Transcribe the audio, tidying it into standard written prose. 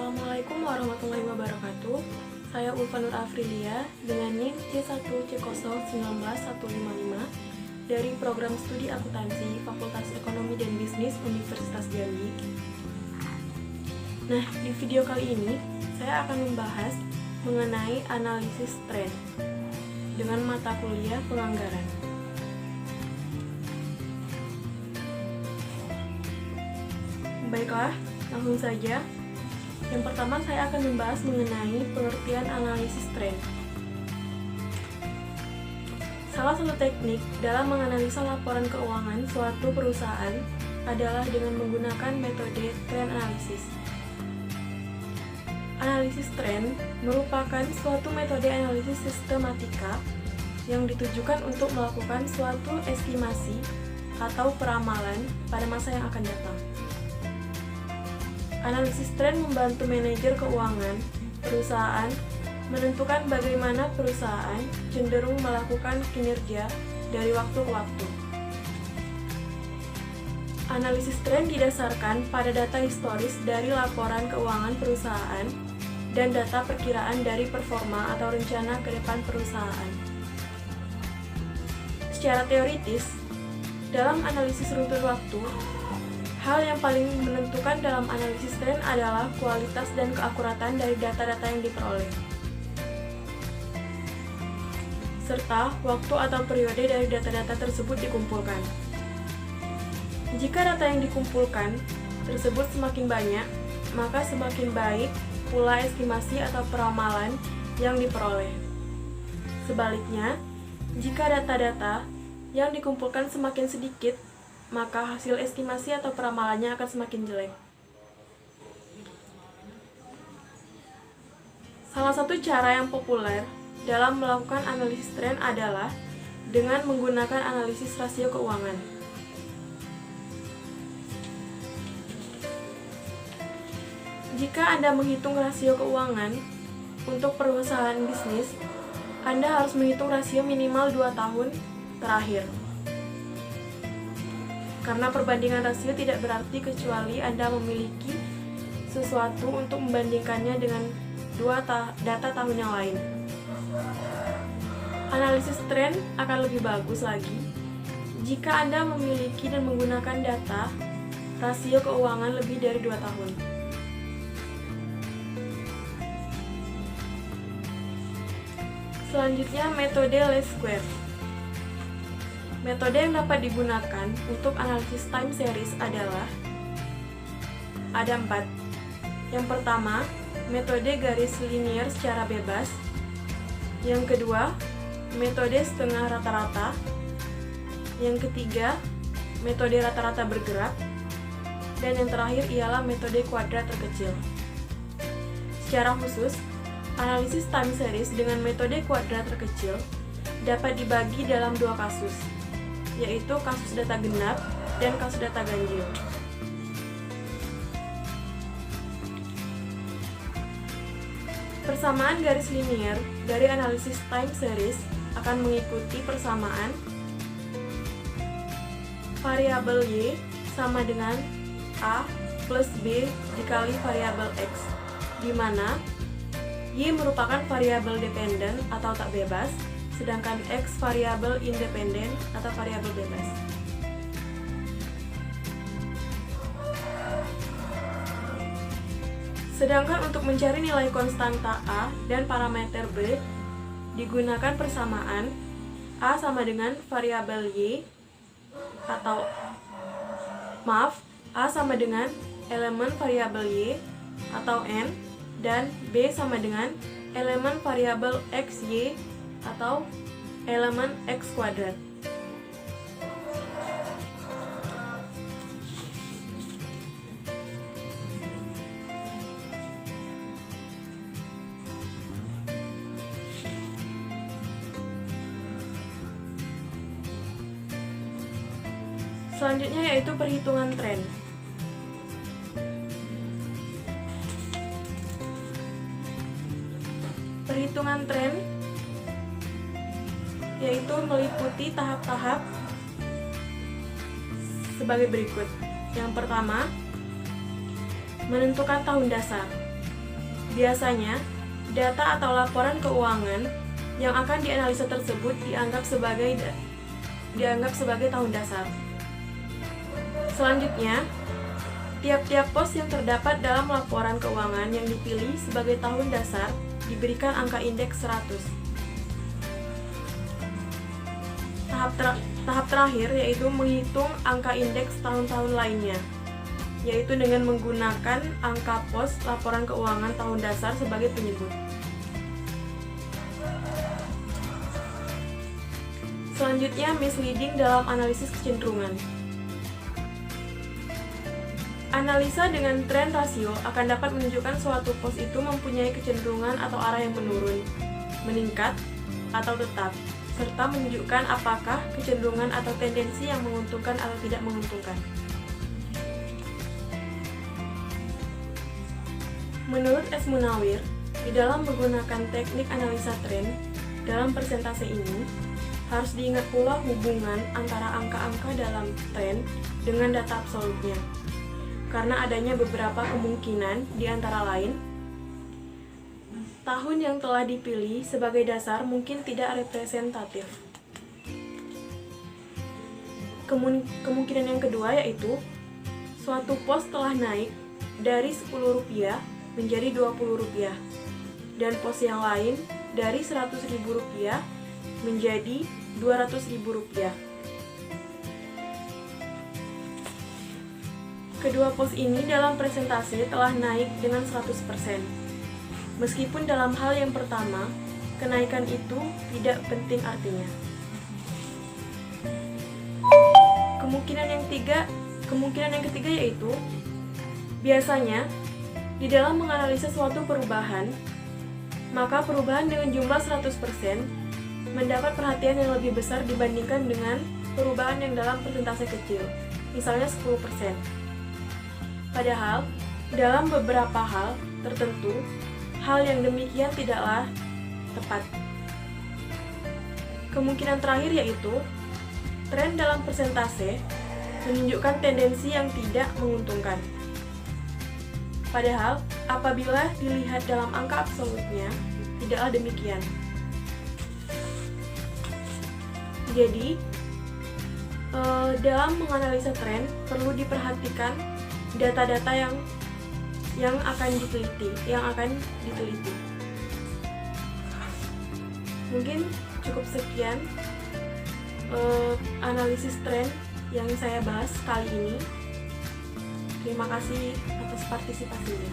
Assalamualaikum warahmatullahi wabarakatuh. Saya Ulfa Nur Afrilia dengan NIM C1C019155 dari Program Studi Akuntansi Fakultas Ekonomi dan Bisnis Universitas Jambi. Nah, di video kali ini saya akan membahas mengenai analisis tren dengan mata kuliah penganggaran. Baiklah, langsung saja. Yang pertama, saya akan membahas mengenai pengertian analisis tren. Salah satu teknik dalam menganalisa laporan keuangan suatu perusahaan adalah dengan menggunakan metode trend analysis. Analisis tren merupakan suatu metode analisis sistematika yang ditujukan untuk melakukan suatu estimasi atau peramalan pada masa yang akan datang. Analisis tren membantu manajer keuangan perusahaan menentukan bagaimana perusahaan cenderung melakukan kinerja dari waktu ke waktu. Analisis tren didasarkan pada data historis dari laporan keuangan perusahaan dan data perkiraan dari performa atau rencana ke depan perusahaan. Secara teoritis, dalam analisis runtun waktu, hal yang paling menentukan dalam analisis tren adalah kualitas dan keakuratan dari data-data yang diperoleh, serta waktu atau periode dari data-data tersebut dikumpulkan. Jika data yang dikumpulkan tersebut semakin banyak, maka semakin baik pula estimasi atau peramalan yang diperoleh. Sebaliknya, jika data-data yang dikumpulkan semakin sedikit, maka hasil estimasi atau peramalannya akan semakin jelek. Salah satu cara yang populer dalam melakukan analisis tren adalah dengan menggunakan analisis rasio keuangan. Jika Anda menghitung rasio keuangan untuk perusahaan bisnis, Anda harus menghitung rasio minimal 2 tahun terakhir. Karena perbandingan rasio tidak berarti kecuali Anda memiliki sesuatu untuk membandingkannya dengan data tahun yang lain. Analisis tren akan lebih bagus lagi jika Anda memiliki dan menggunakan data rasio keuangan lebih dari 2 tahun. Selanjutnya, metode least square. Metode yang dapat digunakan untuk analisis time series adalah ada 4. Yang pertama, metode garis linier secara bebas. Yang kedua, metode setengah rata-rata. Yang ketiga, metode rata-rata bergerak. Dan yang terakhir ialah metode kuadrat terkecil. Secara khusus, analisis time series dengan metode kuadrat terkecil dapat dibagi dalam 2 kasus, yaitu kasus data genap dan kasus data ganjil. Persamaan garis linier dari analisis time series akan mengikuti persamaan variabel Y sama dengan A plus B dikali variabel X, di mana Y merupakan variabel dependen atau tak bebas, sedangkan X variabel independen atau variabel bebas. Sedangkan untuk mencari nilai konstanta A dan parameter B, digunakan persamaan A sama dengan variabel Y atau A sama dengan elemen variabel Y atau N, dan B sama dengan elemen variabel XY atau elemen X kuadrat. Selanjutnya yaitu perhitungan tren. Perhitungan tren yaitu meliputi tahap-tahap sebagai berikut. Yang pertama, menentukan tahun dasar. Biasanya, data atau laporan keuangan yang akan dianalisa tersebut dianggap sebagai tahun dasar. Selanjutnya, tiap-tiap pos yang terdapat dalam laporan keuangan yang dipilih sebagai tahun dasar diberikan angka indeks 100. Tahap terakhir yaitu menghitung angka indeks tahun-tahun lainnya, yaitu dengan menggunakan angka pos laporan keuangan tahun dasar sebagai penyebut. Selanjutnya, misleading dalam analisis kecenderungan. Analisa dengan tren rasio akan dapat menunjukkan suatu pos itu mempunyai kecenderungan atau arah yang menurun, meningkat, atau tetap, serta menunjukkan apakah kecenderungan atau tendensi yang menguntungkan atau tidak menguntungkan. Menurut S. Munawir, di dalam menggunakan teknik analisa tren, dalam persentase ini, harus diingat pula hubungan antara angka-angka dalam tren dengan data absolutnya, karena adanya beberapa kemungkinan, di antara lain, tahun yang telah dipilih sebagai dasar mungkin tidak representatif. Kemungkinan yang kedua yaitu, suatu pos telah naik dari Rp10 menjadi Rp20, dan pos yang lain dari Rp100.000 menjadi Rp200.000. Kedua pos ini dalam presentase telah naik dengan 100%. Meskipun dalam hal yang pertama, kenaikan itu tidak penting artinya. Kemungkinan yang ketiga yaitu, biasanya di dalam menganalisa suatu perubahan, maka perubahan dengan jumlah 100% mendapat perhatian yang lebih besar dibandingkan dengan perubahan yang dalam persentase kecil, misalnya 10%. Padahal, dalam beberapa hal tertentu, hal yang demikian tidaklah tepat. Kemungkinan terakhir yaitu, tren dalam persentase menunjukkan tendensi yang tidak menguntungkan. Padahal, apabila dilihat dalam angka absolutnya, tidaklah demikian. Jadi, dalam menganalisa tren, perlu diperhatikan data-data yang akan diteliti. Mungkin cukup sekian analisis tren yang saya bahas kali ini. Terima kasih atas partisipasinya.